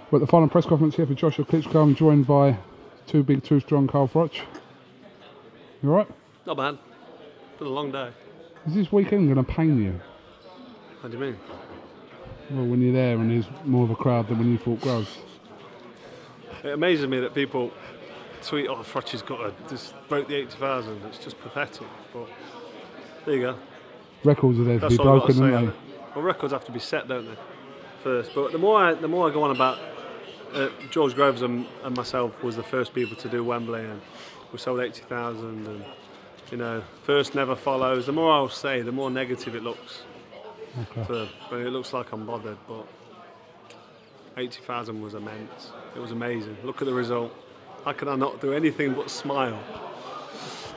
We're at the final press conference here for Joshua Klitschko. I'm joined by too big, too strong Carl Froch. You alright? Not bad. Been a long day. Is this weekend going to pain you? What do you mean? Well, when you're there and there's more of a crowd than when you fought Groves. It amazes me that people tweet, "Oh, Froch has got just broke the 80,000." It's just pathetic. But there you go. Records are there to That's be all I've got to broken, say. aren't they? Well, records have to be set, don't they? First. But the more I go on about George Groves and myself was the first people to do Wembley, and we sold 80,000, and you know, first never follows. The more I'll say, the more negative it looks. Okay. But it looks like I'm bothered, but 80,000 was immense. It was amazing. Look at the result. How can I not do anything but smile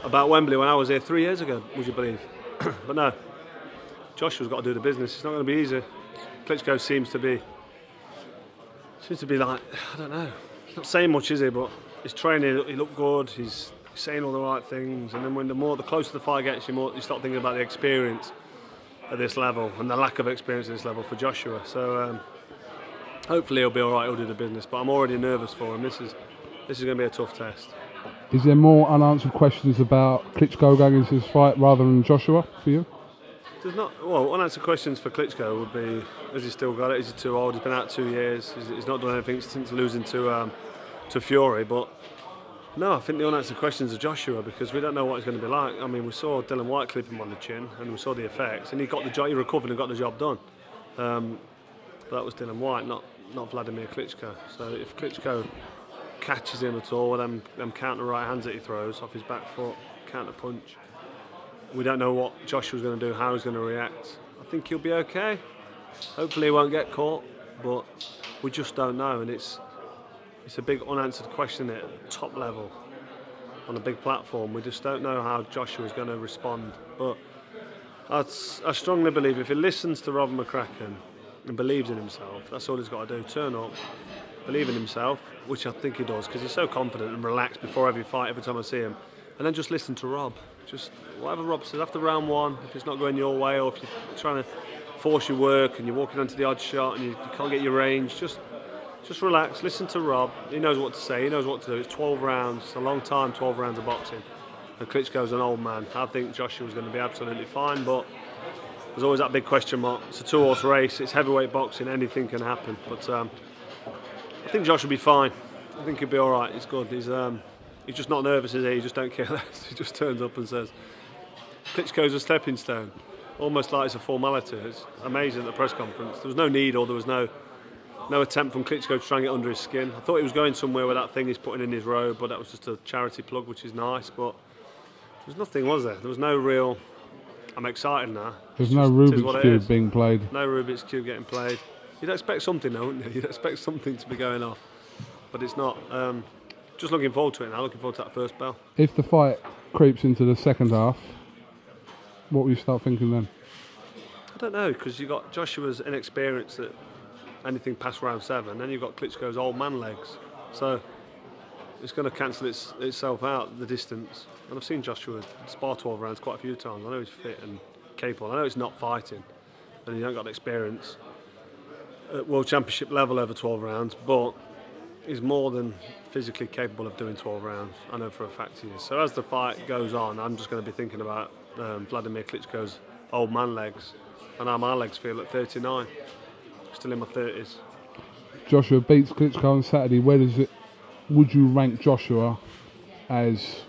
about Wembley when I was here 3 years ago, would you believe? But no, Joshua's got to do the business. It's not going to be easy. Klitschko seems to be like, I don't know, he's not saying much, is he? But his training, he looked good, he's saying all the right things, and then when the closer the fight gets, you start thinking about the experience at this level and the lack of experience at this level for Joshua. So hopefully he'll be all right, he'll do the business, but I'm already nervous for him. This is going to be a tough test. Is there more unanswered questions about Klitschko going into this fight rather than Joshua for you? There's not, well, unanswered questions for Klitschko would be, has he still got it? Is he too old? He's been out 2 years. He's not done anything since losing to Fury. But no, I think the unanswered questions are Joshua, because we don't know what he's going to be like. I mean, we saw Dylan White clip him on the chin, and we saw the effects, and he recovered and got the job done. But that was Dylan White, not Vladimir Klitschko. So if Klitschko catches him at all with them counter right hands that he throws off his back foot, counter punch, we don't know what Joshua's going to do, how he's going to react. I think he'll be okay. Hopefully he won't get caught, but we just don't know, and it's a big unanswered question at the top level on a big platform. We just don't know how Joshua's going to respond. But I strongly believe if he listens to Rob McCracken and believes in himself, that's all he's got to do. Turn up, believe in himself, which I think he does, because he's so confident and relaxed before every fight, every time I see him. And then just listen to Rob. Just whatever Rob says after round one, if it's not going your way, or if you're trying to force your work and you're walking onto the odd shot and you can't get your range, just relax, listen to Rob. He knows what to say, he knows what to do. It's 12 rounds, it's a long time, 12 rounds of boxing. And Klitschko's an old man. I think Joshua's going to be absolutely fine, but there's always that big question mark. It's a two-horse race, it's heavyweight boxing, anything can happen. But I think Josh will be fine. I think he'll be all right. He's good. He's just not nervous, is he? He just don't care less. He just turns up and says, Klitschko's a stepping stone. Almost like it's a formality. It's amazing at the press conference. There was no need, or there was no attempt from Klitschko to try and get under his skin. I thought he was going somewhere with that thing he's putting in his robe, but that was just a charity plug, which is nice. But there was nothing, was there? There was no real, I'm excited now. There's no Rubik's Cube being played. No Rubik's Cube getting played. You'd expect something, though, wouldn't you? You'd expect something to be going off. But it's not. Just looking forward to it now, looking forward to that first bell. If the fight creeps into the second half, what will you start thinking then? I don't know, because you've got Joshua's inexperience at anything past round 7, then you've got Klitschko's old man legs. So it's going to cancel itself out, the distance. And I've seen Joshua spar 12 rounds quite a few times. I know he's fit and capable. I know he's not fighting, and he hasn't got experience at World Championship level over 12 rounds, but he's more than physically capable of doing 12 rounds. I know for a fact he is. So as the fight goes on, I'm just going to be thinking about Vladimir Klitschko's old man legs and how my legs feel at 39. Still in my 30s. Joshua beats Klitschko on Saturday. Would you rank Joshua as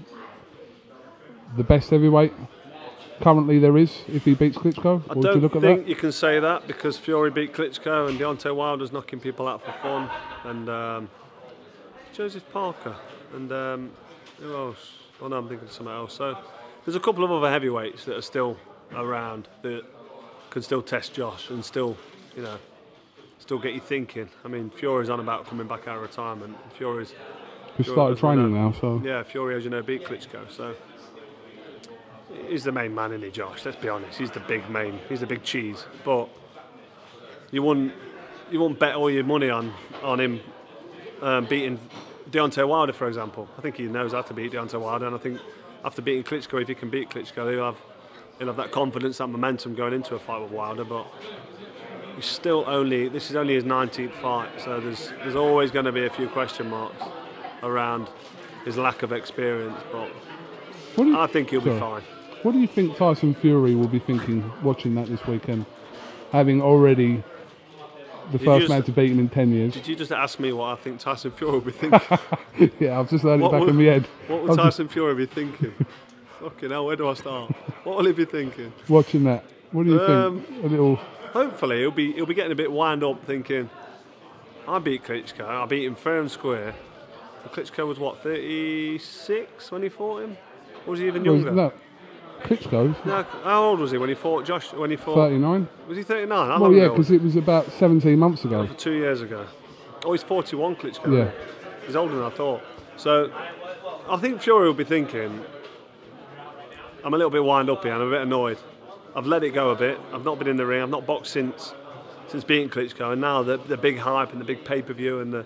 the best heavyweight currently there is if he beats Klitschko? I don't think you can say that, because Fury beat Klitschko and Deontay Wilder's knocking people out for fun, and Joseph Parker, and who else? Oh no, I'm thinking of something else. So there's a couple of other heavyweights that are still around that can still test Josh and still, you know, still get you thinking. I mean, Fury's on about coming back out of retirement. Fury started training now, so yeah, Fury, as you know, beat Klitschko, so he's the main man, isn't he, Josh? Let's be honest. He's the big cheese. But you wouldn't bet all your money on him beating Deontay Wilder, for example. I think he knows how to beat Deontay Wilder, and I think after beating Klitschko, if he can beat Klitschko, he'll have that confidence, that momentum going into a fight with Wilder. But He's still only. This is only his 19th fight, so there's always going to be a few question marks around his lack of experience. But I think he'll be fine. What do you think Tyson Fury will be thinking watching that this weekend, having already the first man to beat him in 10 years? Did you just ask me what I think Tyson Fury will be thinking? Yeah, I've just heard it back in my head. What will Tyson Fury be thinking? Fucking hell, where do I start? What will he be thinking? Watching that, what do you think? A little. Hopefully, he'll be getting a bit wound up, thinking, I beat Klitschko. I beat him fair and square. And Klitschko was what, 36 when he fought him? Or was he even younger? No, Klitschko. No, how old was he when he fought Josh? When he fought 39. Was he 39? How well, long yeah, ago? because it was about 17 months ago. For 2 years ago. Oh, he's 41, Klitschko. Yeah. He's older than I thought. So, I think Fury will be thinking, I'm a little bit wound up here. I'm a bit annoyed. I've let it go a bit. I've not been in the ring. I've not boxed since beating Klitschko, and now the big hype and the big pay-per-view and the,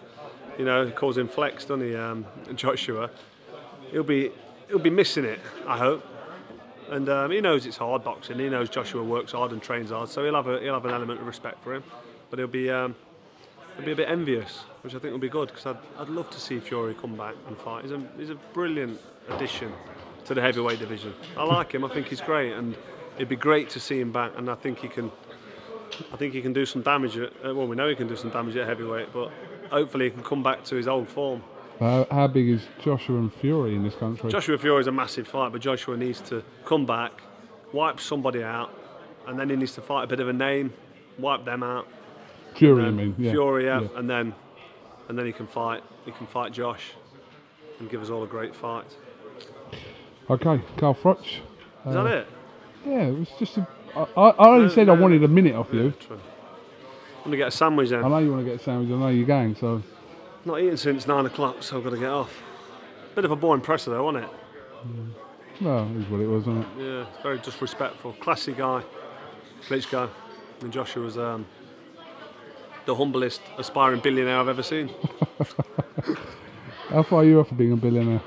he calls him Flex, doesn't he, Joshua? He'll be missing it, I hope. And he knows it's hard boxing. He knows Joshua works hard and trains hard, so he'll have an element of respect for him. But he'll be a bit envious, which I think will be good, because I'd love to see Fury come back and fight. He's a brilliant addition to the heavyweight division. I like him. I think he's great, and it'd be great to see him back. And I think he can do some damage well, we know he can do some damage at heavyweight, but hopefully he can come back to his old form. How big is Joshua and Fury in this country? Joshua Fury is a massive fight, but Joshua needs to come back, wipe somebody out, and then he needs to fight a bit of a name, wipe them out. Fury, I mean, yeah. Fury, yeah. And then he can fight. He can fight Josh, and give us all a great fight. Okay, Carl Froch. Is that it? Yeah, it was just I only said I wanted a minute off you. True. I'm going to get a sandwich then. I know you want to get a sandwich, I know you're going, so. Not eaten since 9 o'clock, so I've got to get off. Bit of a boring presser though, wasn't it? Well, it is what it was, wasn't it? Yeah, very disrespectful. Classy guy, Klitschko. And Joshua was the humblest aspiring billionaire I've ever seen. How far are you off of being a billionaire?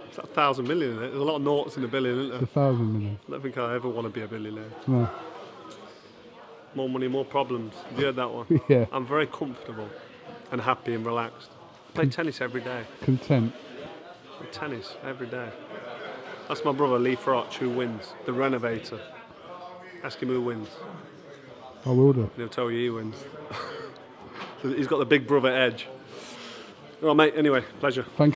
It's like 1,000 million, isn't it? There's a lot of noughts in a billion, isn't there? It's 1,000 million. I don't think I ever want to be a billionaire. No. More money, more problems. Have you heard that one? Yeah. I'm very comfortable and happy and relaxed. I play tennis every day. Content. I play tennis every day. That's my brother Lee Froch who wins, the renovator. Ask him who wins. I will do. And he'll tell you he wins. He's got the big brother edge. All right, mate. Anyway, pleasure. Thank you.